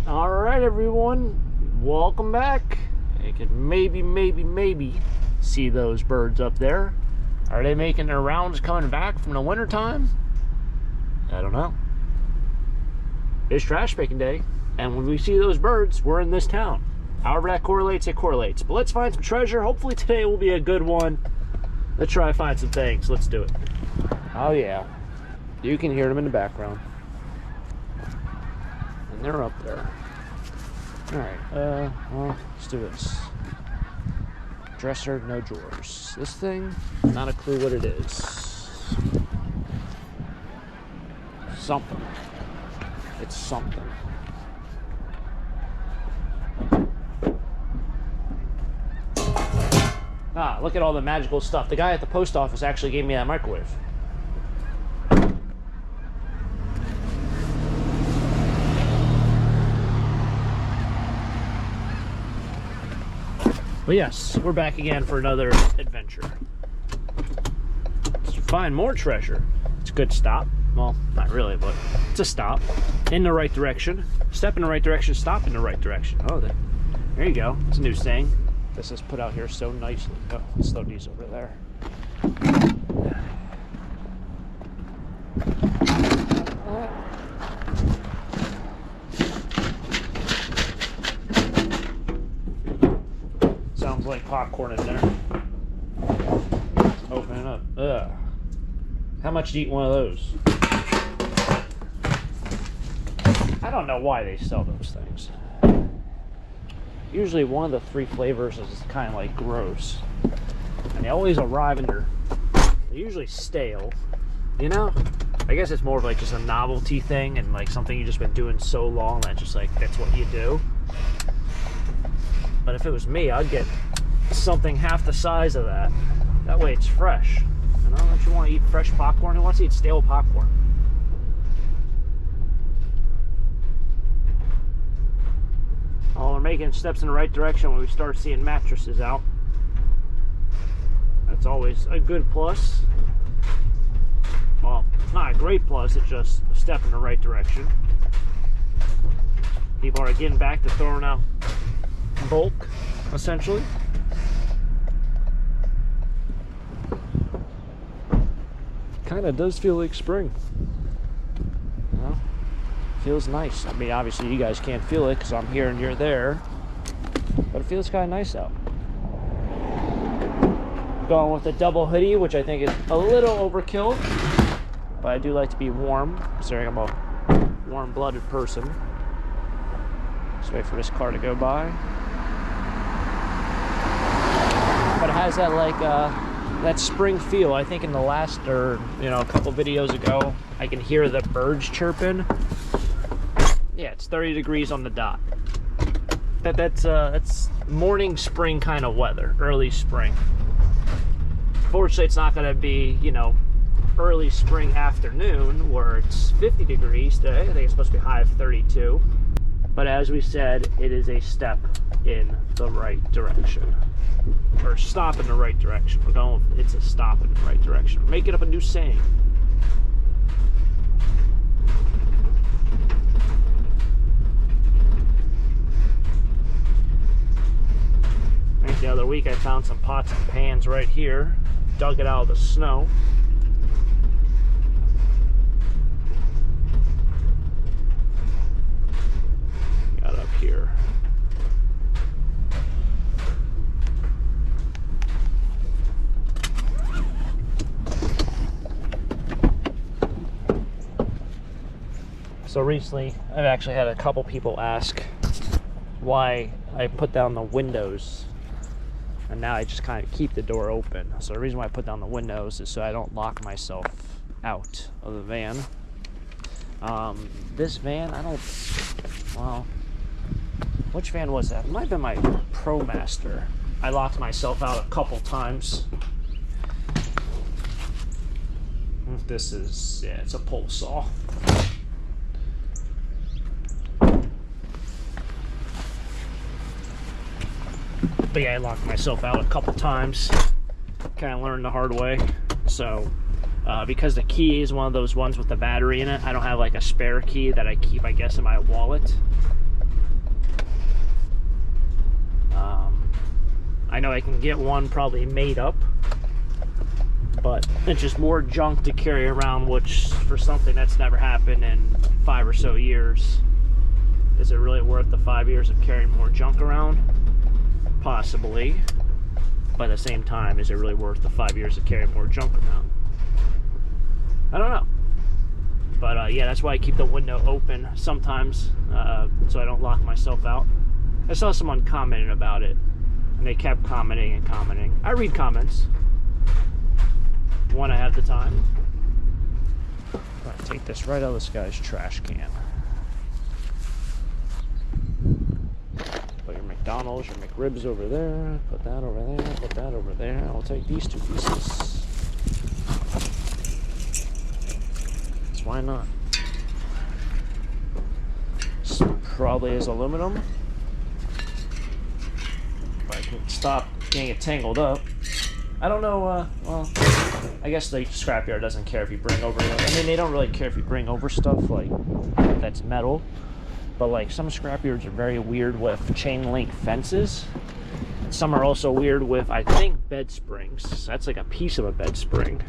All right, everyone, welcome back. You could maybe see those birds up there. Are they making their rounds coming back from the winter time? I don't know. It's trash picking day, and when we see those birds, we're in this town. However that correlates, it correlates. But let's find some treasure. Hopefully today will be a good one. Let's try to find some things. Let's do it. Oh yeah, you can hear them in the background. And they're up there. Alright, well, let's do this. Dresser, no drawers. This thing, not a clue what it is. Something. It's something. Ah, look at all the magical stuff. The guy at the post office actually gave me that microwave. But yes, we're back again for another adventure. To find more treasure. It's a good stop. Well, not really, but it's a stop. In the right direction. Step in the right direction, stop in the right direction. Oh, there you go. It's a new saying. This is put out here so nicely. Oh, let's throw these over there. Sounds like popcorn in there. Open it up. Ugh. How much to eat one of those? I don't know why they sell those things. Usually one of the 3 flavors is kind of like gross. And they always arrive and they're usually stale. You know? I guess it's more of like just a novelty thing and like something you've just been doing so long that just like that's what you do. But if it was me, I'd get something half the size of that. That way it's fresh. You know, don't you want to eat fresh popcorn? Who wants to eat stale popcorn? Oh, we're making steps in the right direction when we start seeing mattresses out. That's always a good plus. Well, it's not a great plus, it's just a step in the right direction. People are getting back to throwing out bulk, essentially. Kind of does feel like spring. You know? Feels nice. I mean, obviously you guys can't feel it because I'm here and you're there, but it feels kind of nice out. Going with a double hoodie, which I think is a little overkill, but I do like to be warm, considering I'm a warm-blooded person. Just wait for this car to go by. But it has that like that spring feel. I think in the last, or you know, a couple videos ago, I can hear the birds chirping. Yeah, it's 30 degrees on the dot. That's morning spring kind of weather, early spring. Fortunately, it's not going to be, you know, early spring afternoon where it's 50 degrees today. I think it's supposed to be a high of 32. But as we said, it is a step in the right direction. Or stop in the right direction. We're going, it's a stop in the right direction. We're making up a new saying. I think the other week I found some pots and pans right here. Dug it out of the snow. Got up here. So recently, I've actually had a couple people ask why I put down the windows, and now I just kind of keep the door open. So the reason why I put down the windows is so I don't lock myself out of the van. This van, well, which van was that? It might have been my ProMaster. I locked myself out a couple times. This is, yeah, it's a pole saw. But yeah, I locked myself out a couple times. Kind of learned the hard way. So, because the key is one of those ones with the battery in it, I don't have like a spare key that I keep, I guess, in my wallet. I know I can get one probably made up, but it's just more junk to carry around, which for something that's never happened in 5 or so years, is it really worth the 5 years of carrying more junk around? Possibly. But at the same time, is it really worth the 5 years of carrying more junk around? I don't know. But yeah, that's why I keep the window open sometimes, so I don't lock myself out. I saw someone commenting about it, and they kept commenting and commenting. I read comments when I have the time. I'm gonna take this right out of this guy's trash can. Put your McDonald's, your McRibs over there. Put that over there. Put that over there. I'll take these 2 pieces. That's why not? This probably is aluminum. If I can stop getting it tangled up. I don't know, well, I guess the scrapyard doesn't care if you bring over, I mean, they don't really care if you bring over stuff like that's metal, but like some scrapyards are very weird with chain link fences. Some are also weird with, I think, bed springs. That's like a piece of a bed spring.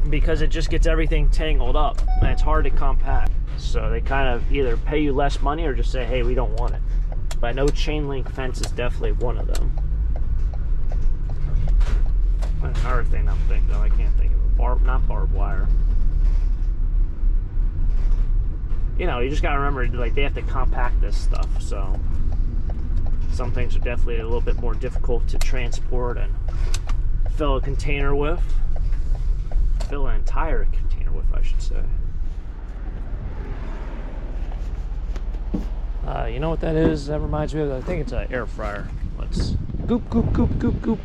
Because it just gets everything tangled up and it's hard to compact. So they kind of either pay you less money or just say, hey, we don't want it. But I know chain link fence is definitely one of them. Another thing I'm thinking of, I can't think of it. Not barbed wire. You know, you just gotta remember, like, they have to compact this stuff, so some things are definitely a little bit more difficult to transport and fill a container with. Fill an entire container with, I should say. You know what that is? That reminds me of, I think it's an air fryer. Let's goop, goop, goop, goop, goop.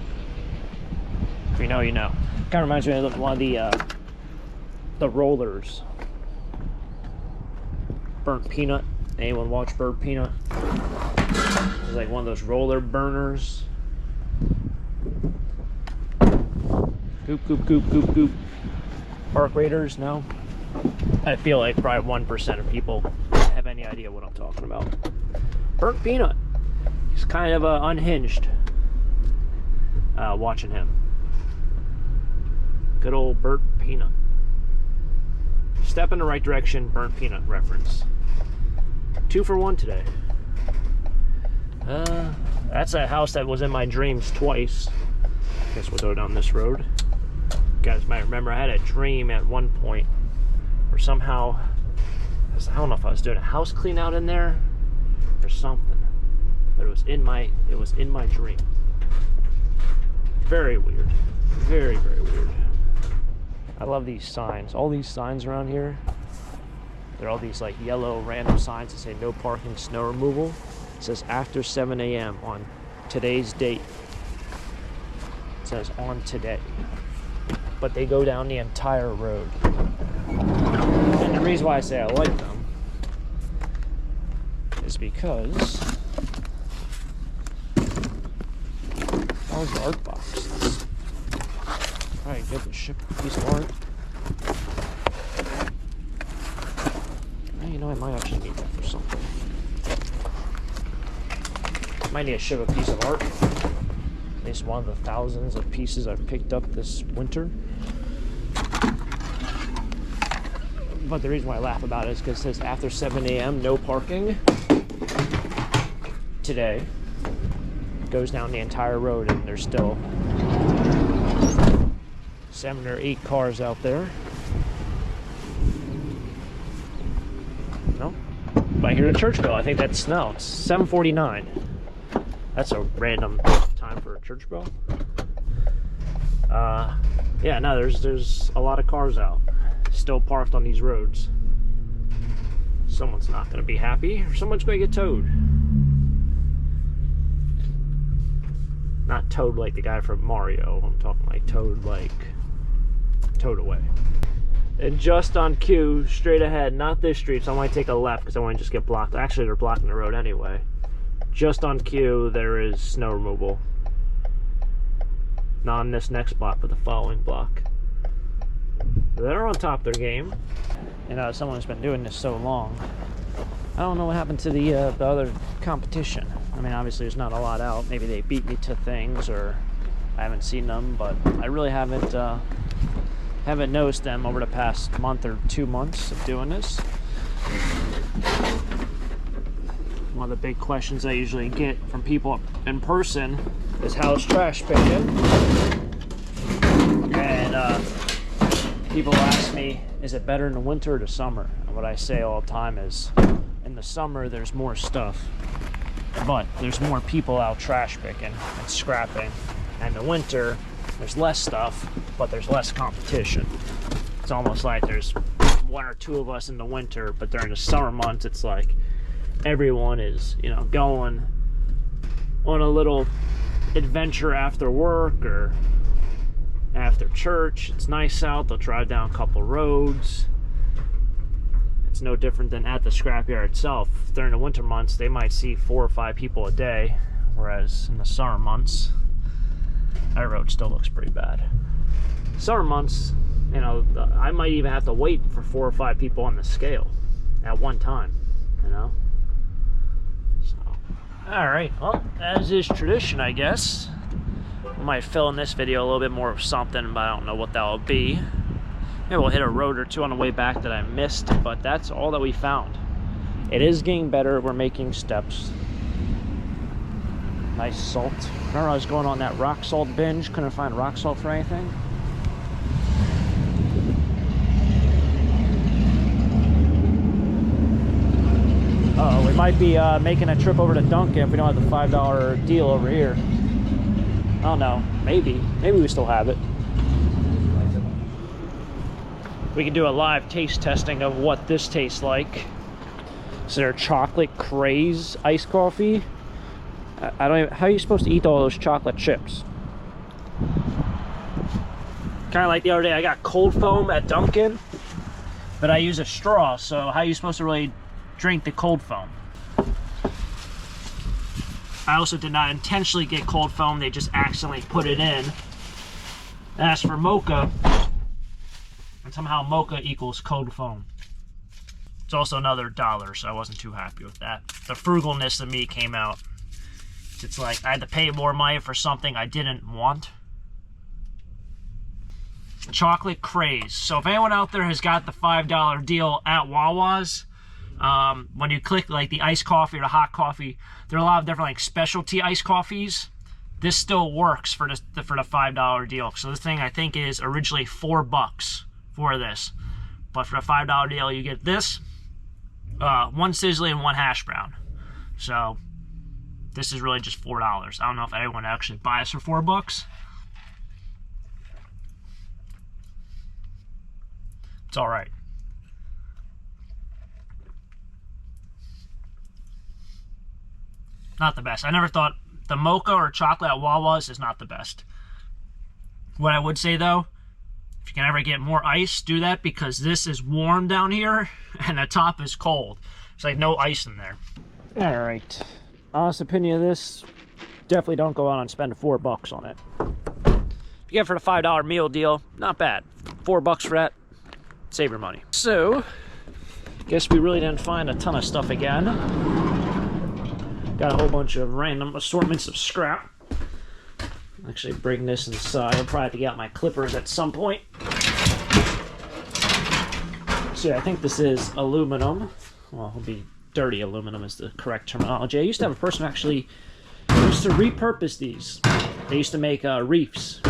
If you know, you know. Kind of reminds me of one of the rollers. Burnt Peanut. Anyone watch Burnt Peanut? It's like one of those roller burners. Goop, goop, goop, goop, goop. Park Raiders? No? I feel like probably 1% of people have any idea what I'm talking about. Burnt Peanut. He's kind of unhinged. Watching him. Good old Burnt Peanut. Step in the right direction, Burnt Peanut reference. 2 for 1 today. That's a house that was in my dreams twice. Guess we'll go down this road. You guys might remember I had a dream at one point where somehow, I don't know if I was doing a house clean out in there or something, but it was in my dream. Very weird. Very, very weird. I love these signs. All these signs around here, they're all these like yellow random signs that say no parking, snow removal. It says after 7 a.m. on today's date. It says on today. But they go down the entire road. And the reason why I say I like them is because that was the art box. Alright, good to ship a piece of art. Well, you know, I might actually need that for something. Might need to ship a piece of art. At least one of the thousands of pieces I've picked up this winter. But the reason why I laugh about it is because it says after 7 a.m. no parking today. It goes down the entire road and there's still 7 or 8 cars out there. No? But I hear the church bell. I think that's snow. It's 7:49. That's a random time for a church bell. Yeah, no, there's a lot of cars out. Still parked on these roads. Someone's not going to be happy, or someone's going to get towed. Not towed like the guy from Mario. I'm talking like towed away. And just on cue, straight ahead, not this street, so I might take a left because I want to just get blocked. Actually, they're blocking the road anyway. Just on cue, there is snow removal. Not on this next block, but the following block. They're on top of their game. You know, someone who's been doing this so long, I don't know what happened to the other competition. I mean, obviously there's not a lot out. Maybe they beat me to things, or I haven't seen them, but I really haven't noticed them over the past month or 2 months of doing this. One of the big questions I usually get from people in person is, how's trash picking? And people ask me, is it better in the winter or the summer? And what I say all the time is, in the summer there's more stuff, but there's more people out trash picking and scrapping. And in the winter there's less stuff, but there's less competition. It's almost like there's 1 or 2 of us in the winter, but during the summer months it's like everyone is, you know, going on a little adventure after work or after church. It's nice out, they'll drive down a couple roads. It's no different than at the scrapyard itself. During the winter months they might see 4 or 5 people a day, whereas in the summer months, that road still looks pretty bad. Summer months, you know, I might even have to wait for 4 or 5 people on the scale at one time, you know. So, all right, well, as is tradition, I guess, I might fill in this video a little bit more of something, but I don't know what that will be. Maybe we'll hit a road or 2 on the way back that I missed, but that's all that we found. It is getting better. We're making steps. Nice salt. Remember I was going on that rock salt binge, couldn't find rock salt for anything. Uh-oh, we might be making a trip over to Dunkin' if we don't have the $5 deal over here. I don't know, maybe we still have it. We can do a live taste testing of what this tastes like. So their chocolate craze iced coffee. I don't even, how are you supposed to eat all those chocolate chips? Kind of like the other day, I got cold foam at Dunkin', but I use a straw, so how are you supposed to really drink the cold foam? I also did not intentionally get cold foam, they just accidentally put it in. As for mocha, and somehow mocha equals cold foam. It's also another $1, so I wasn't too happy with that. The frugalness of me came out. It's like I had to pay more money for something I didn't want. Chocolate craze. So if anyone out there has got the $5 deal at Wawa's, when you click like the iced coffee or the hot coffee, there are a lot of different like specialty iced coffees. This still works for the $5 deal. So this thing I think is originally $4 for this, but for the $5 deal you get this, 1 sizzly and 1 hash brown. So this is really just $4. I don't know if anyone actually buys for $4. It's all right. Not the best. I never thought the mocha or chocolate at Wawa's is not the best. What I would say though, if you can ever get more ice, do that, because this is warm down here and the top is cold. It's like no ice in there. All right. Honest opinion of this, definitely don't go out and spend $4 on it. If you get it for the $5 meal deal, not bad. $4 for that, save your money. So, guess we really didn't find a ton of stuff again. Got a whole bunch of random assortments of scrap. Actually bring this inside. I'll probably have to get out my clippers at some point. So yeah, I think this is aluminum. Well, it'll be dirty aluminum is the correct terminology. I used to have a person who actually used to repurpose these. They used to make reefs.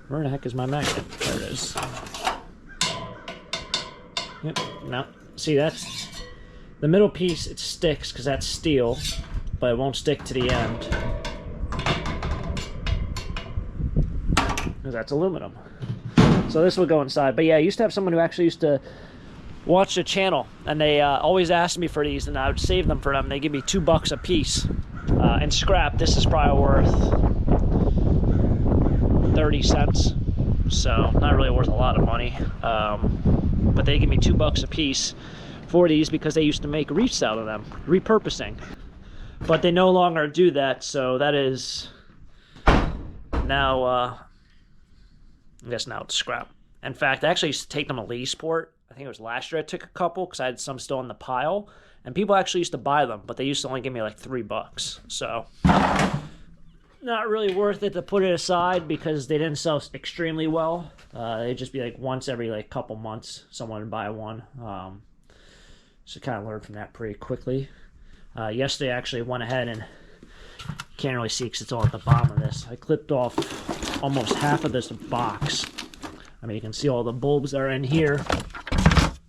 Where the heck is my magnet? There it is. Yep, no. See, that's the middle piece, it sticks because that's steel, but it won't stick to the end. Because that's aluminum. So this will go inside. But yeah, I used to have someone who actually used to watch the channel, and they always asked me for these, and I would save them for them. They give me $2 a piece. And scrap, this is probably worth 30 cents. So not really worth a lot of money. But they give me $2 a piece for these because they used to make reefs out of them, repurposing. But they no longer do that, so that is now, I guess now it's scrap. In fact, I actually used to take them to Leesport. I think it was last year I took a couple because I had some still in the pile. And people actually used to buy them, but they used to only give me like $3. So not really worth it to put it aside because they didn't sell extremely well. They'd just be like once every like couple months someone would buy one. So kind of learned from that pretty quickly. Yesterday I actually went ahead and, can't really see because it's all at the bottom of this, I clipped off almost half of this box. I mean, you can see all the bulbs that are in here.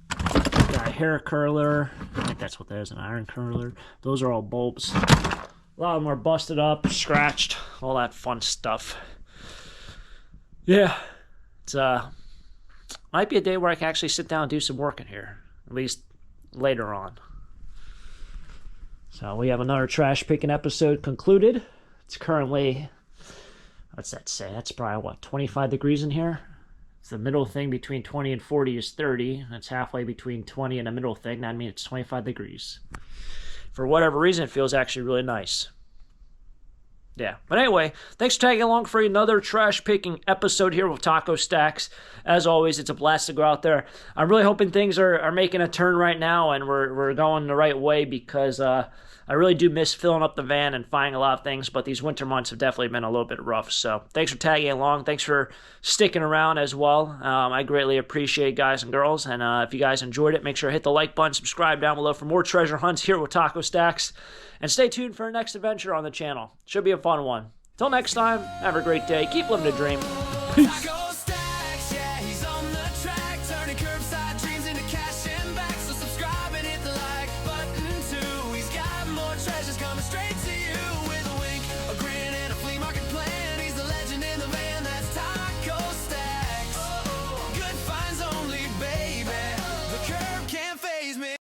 Got a hair curler. I think that's what that is, an iron curler. Those are all bulbs. A lot of them are busted up, scratched, all that fun stuff. Yeah, it's might be a day where I can actually sit down and do some work in here, at least later on. So we have another trash picking episode concluded. It's currently, what's that say? That's probably, what, 25 degrees in here? It's the middle thing between 20 and 40 is 30. That's halfway between 20 and the middle thing. That means it's 25 degrees. For whatever reason, it feels actually really nice. Yeah. But anyway, thanks for tagging along for another trash picking episode here with Taco Stacks. As always, it's a blast to go out there. I'm really hoping things are making a turn right now and we're going the right way because I really do miss filling up the van and finding a lot of things, but these winter months have definitely been a little bit rough. So thanks for tagging along. Thanks for sticking around as well. I greatly appreciate it, guys and girls. And if you guys enjoyed it, make sure to hit the like button, subscribe down below for more treasure hunts here with Taco Stacks. And stay tuned for our next adventure on the channel. Should be a fun one. Till next time, have a great day. Keep living the dream. Peace.